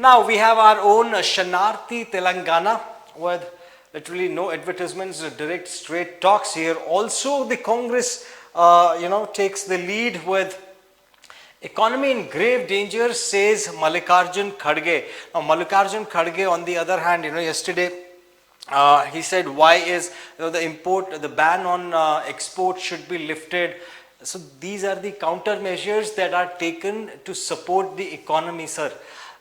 Now we have our own Shanarthi Telangana with literally no advertisements, direct straight talks here. Also the Congress takes the lead with economy in grave danger, says Mallikarjun Kharge. Now Mallikarjun Kharge, on the other hand, yesterday he said, why is the ban on export should be lifted. So these are the countermeasures that are taken to support the economy, sir.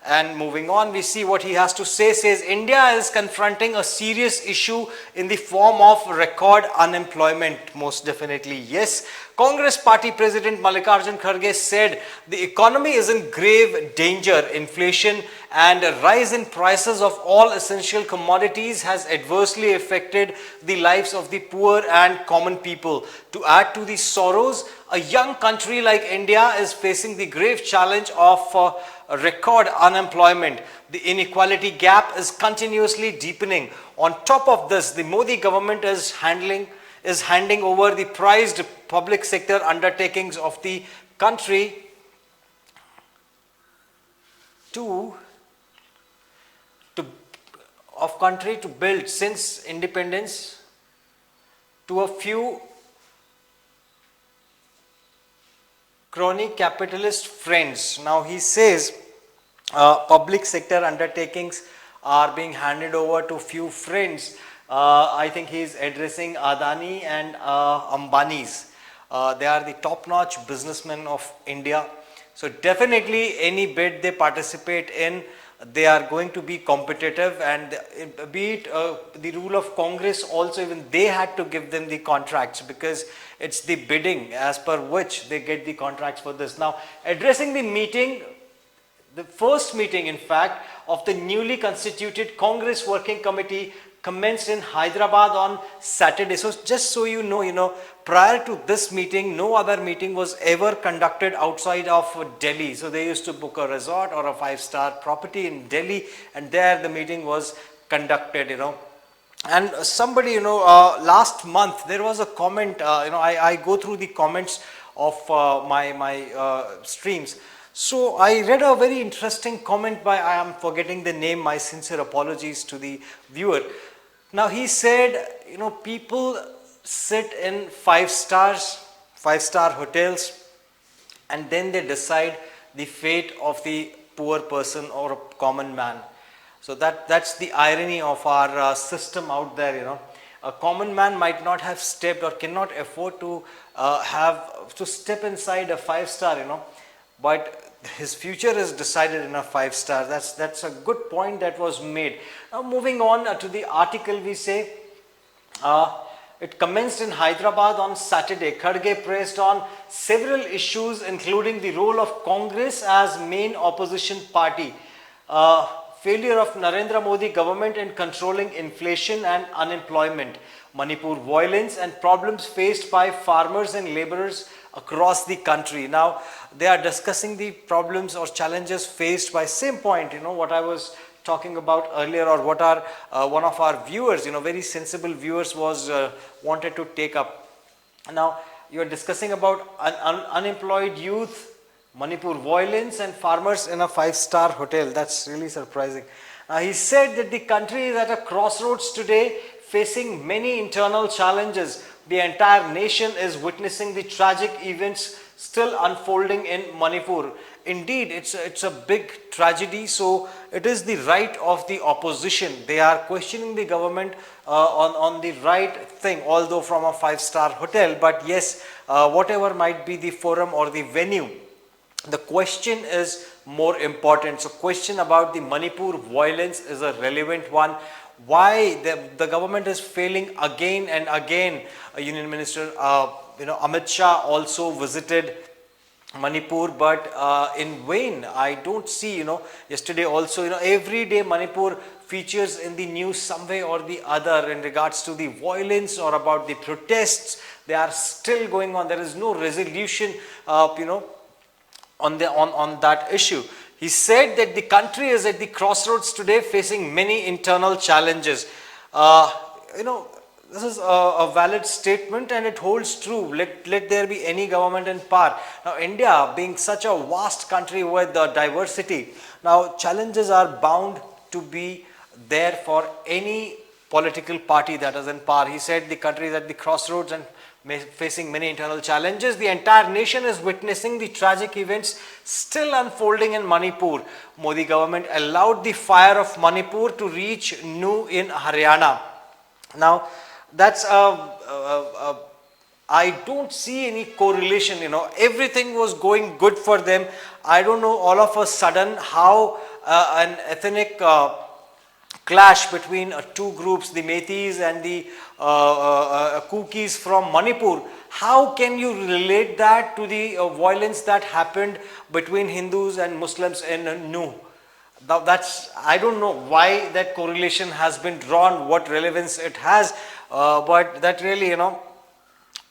And moving on, we see what he has to say. Says India is confronting a serious issue in the form of record unemployment. Most definitely, yes. Congress Party President Mallikarjun Kharge said the economy is in grave danger. Inflation and a rise in prices of all essential commodities has adversely affected the lives of the poor and common people. To add to the sorrows, a young country like India is facing the grave challenge of record unemployment. The inequality gap is continuously deepening. On top of this, the Modi government is handing over the prized public sector undertakings of the country to build since independence to a few crony capitalist friends. Now he says public sector undertakings are being handed over to few friends. I think he is addressing Adani and Ambani's. They are the top-notch businessmen of India. So definitely any bid they participate in, they are going to be competitive, and be it the rule of Congress also, even they had to give them the contracts, because it's the bidding as per which they get the contracts for this. Now addressing the meeting, the first meeting in fact of the newly constituted Congress Working Committee commenced in Hyderabad on Saturday. So just so you know, prior to this meeting, no other meeting was ever conducted outside of Delhi. So they used to book a resort or a 5-star property in Delhi, and there the meeting was conducted, And somebody, last month there was a comment, I go through the comments of my streams. So I read a very interesting comment by, I am forgetting the name, my sincere apologies to the viewer. Now he said, people sit in 5-star hotels, and then they decide the fate of the poor person or a common man. So that's the irony of our system out there, A common man might not have stepped or cannot afford to step inside a 5-star, but his future is decided in a 5-star. That's a good point that was made. Now moving on to the article, we say it commenced in Hyderabad on Saturday. Kharge pressed on several issues, including the role of Congress as main opposition party, failure of Narendra Modi government in controlling inflation and unemployment, Manipur violence, and problems faced by farmers and laborers across the country. Now they are discussing the problems or challenges faced by, same point, what I was talking about earlier, or what are one of our viewers, very sensible viewers was wanted to take up. Now you are discussing about unemployed youth, Manipur violence, and farmers in a 5-star hotel. That's really surprising. He said that the country is at a crossroads today, facing many internal challenges. The entire nation is witnessing the tragic events still unfolding in Manipur. Indeed, it's a big tragedy. So it is the right of the opposition. They are questioning the government on the right thing, although from a 5-star hotel. But yes, whatever might be the forum or the venue, the question is more important. So question about the Manipur violence is a relevant one. Why the government is failing again and again. Union Minister Amit Shah also visited Manipur, but in vain. I don't see, yesterday also, every day Manipur features in the news some way or the other in regards to the violence or about the protests. They are still going on. There is no resolution, on that issue. He said that the country is at the crossroads today, facing many internal challenges. this is a valid statement and it holds true. Let there be any government in power. Now, India being such a vast country with diversity, now challenges are bound to be there for any political party that is in power. He said the country is at the crossroads and facing many internal challenges. The entire nation is witnessing the tragic events still unfolding in Manipur. Modi government allowed the fire of Manipur to reach Nu in Haryana. Now, that's I don't see any correlation. Everything was going good for them. I don't know, all of a sudden how an ethnic clash between two groups, the Meiteis and the Kukis from Manipur, how can you relate that to the violence that happened between Hindus and Muslims in Nu? Now I don't know why that correlation has been drawn, what relevance it has, but that really,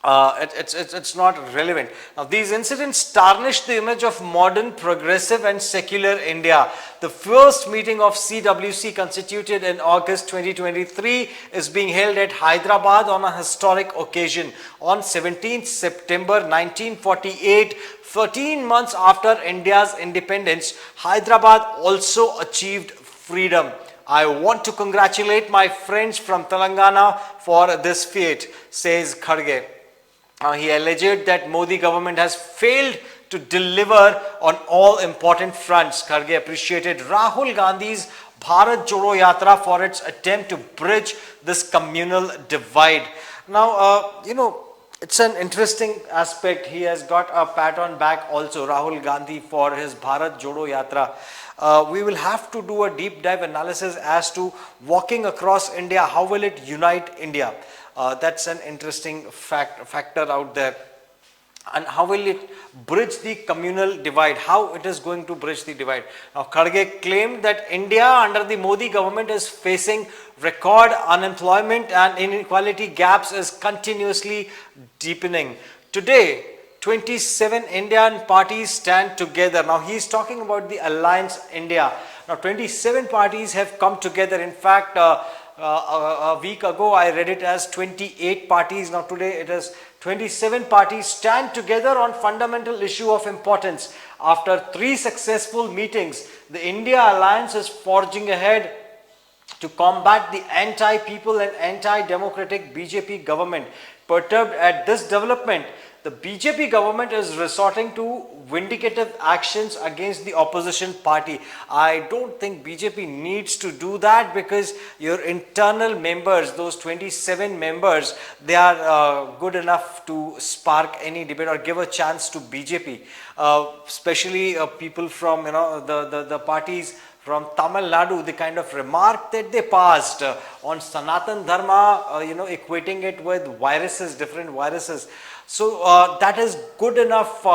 it's not relevant. Now, these incidents tarnish the image of modern, progressive and secular India. The first meeting of CWC, constituted in August 2023, is being held at Hyderabad on a historic occasion. On 17th September 1948, 13 months after India's independence, Hyderabad also achieved freedom. I want to congratulate my friends from Telangana for this feat, says Kharge. He alleged that Modi government has failed to deliver on all important fronts. Kharge appreciated Rahul Gandhi's Bharat Jodo Yatra for its attempt to bridge this communal divide. Now, it's an interesting aspect. He has got a pat on back also, Rahul Gandhi, for his Bharat Jodo Yatra. We will have to do a deep dive analysis as to walking across India, how will it unite India? That's an interesting factor out there. And how will it bridge the communal divide? How it is going to bridge the divide? Now, Kharge claimed that India under the Modi government is facing record unemployment and inequality gaps is continuously deepening. Today, 27 Indian parties stand together. Now, he is talking about the Alliance India. Now, 27 parties have come together. In fact, a week ago, I read it as 28 parties. Now, today it is 27 parties stand together on fundamental issue of importance. After 3 successful meetings, the India Alliance is forging ahead to combat the anti-people and anti-democratic BJP government. Perturbed at this development, the BJP government is resorting to vindicative actions against the opposition party. I don't think BJP needs to do that, because your internal members, those 27 members, they are good enough to spark any debate or give a chance to BJP, especially people from the parties from Tamil Nadu. The kind of remark that they passed on Sanatan Dharma, equating it with viruses, different viruses. So that is good enough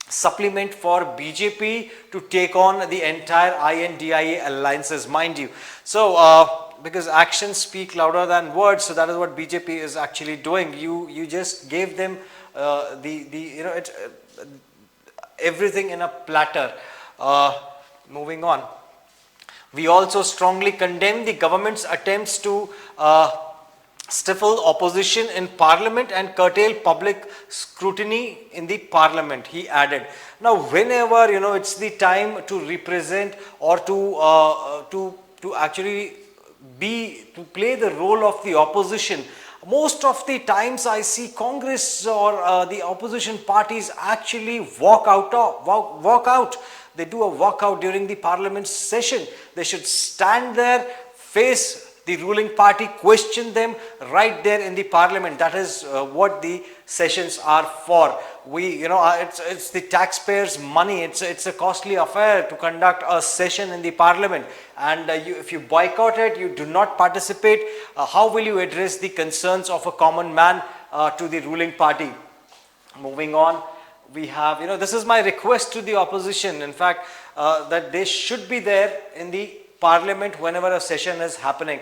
supplement for BJP to take on the entire INDIA alliances, mind you. So because actions speak louder than words, so that is what BJP is actually doing. You just gave them everything in a platter. Moving on, we also strongly condemn the government's attempts to stifle opposition in parliament and curtail public scrutiny in the parliament, he added. Now, whenever it's the time to represent or to actually play the role of the opposition, most of the times I see Congress or the opposition parties actually walk out. They do a walkout during the parliament session. They should stand there, face the ruling party, question them right there in the parliament. That is what the sessions are for. It's the taxpayers' money. It's a costly affair to conduct a session in the parliament. And if you boycott it, you do not participate, how will you address the concerns of a common man to the ruling party? Moving on, we have, this is my request to the opposition, in fact, that they should be there in the parliament whenever a session is happening.